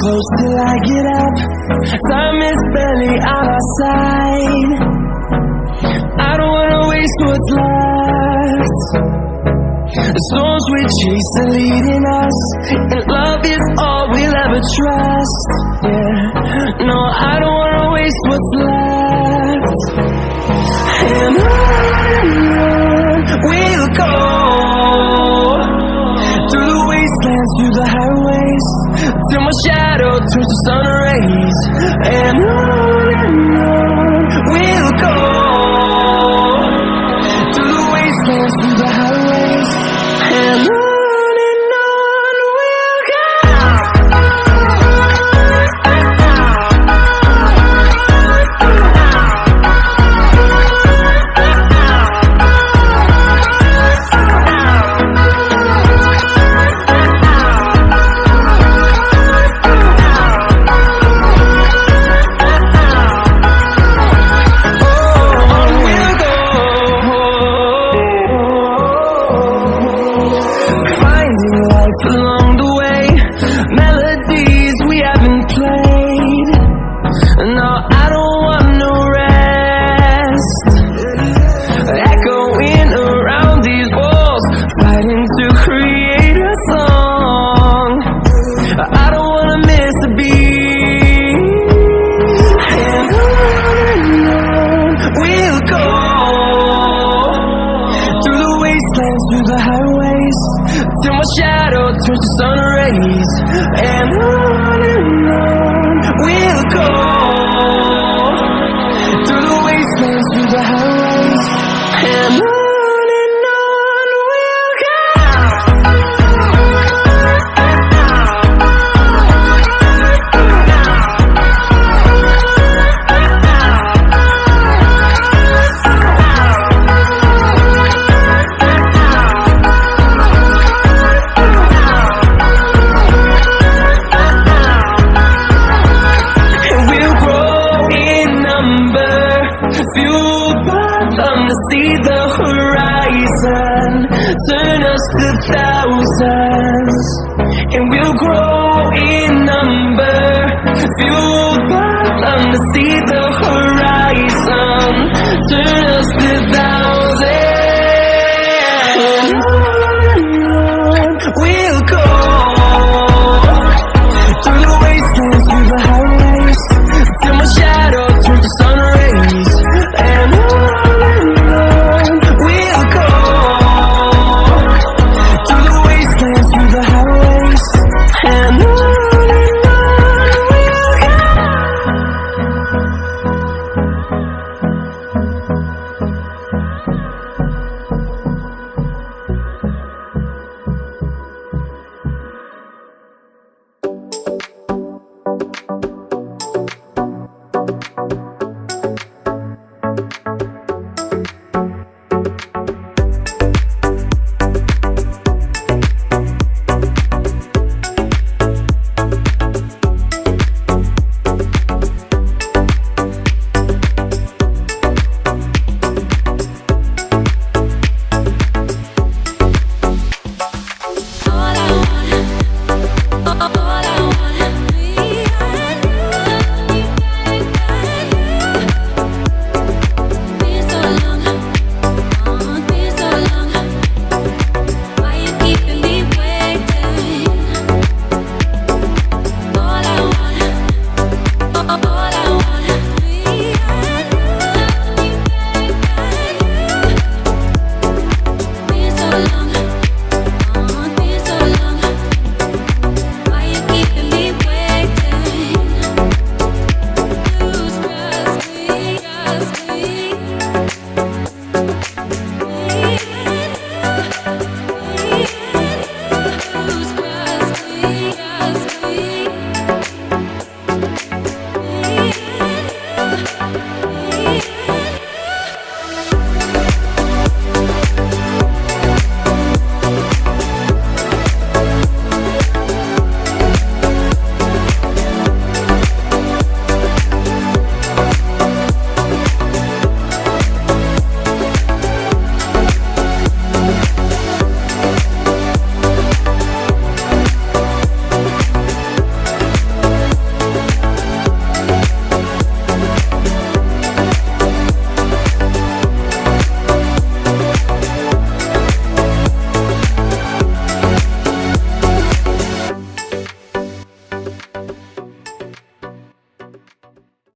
close till I get up. Time is barely on our side. I don't wanna waste what's left. The storms we chase are leading us, and love is all we'll ever trust. Yeah, no, I don't wanna waste what's left. And on we'll go, through the wastelands, through the highways, till my shadow turns to sun rays. And on we'll go, through the wastelands, through the highways, and on we'll go. Along the way, melodies we haven't played. No, I don't want no rest. Echoing around these walls, fighting to create a song. I don't wanna miss a beat. And on we'll go, through the wastelands, through the highways, till my shadow turns to sun rays. And on we'll go, through the wastelands, through the highways, and on we'll go. Fueled by them to see the horizon, turn us to thousands, and we'll grow in number. Fueled by them to see the horizon, turn us to thousands. And on we'll go, through the wastelands, through the highways, till my shadow turns to sun rays. And on we'll go, through the wastelands, through the highways, and on we'll go.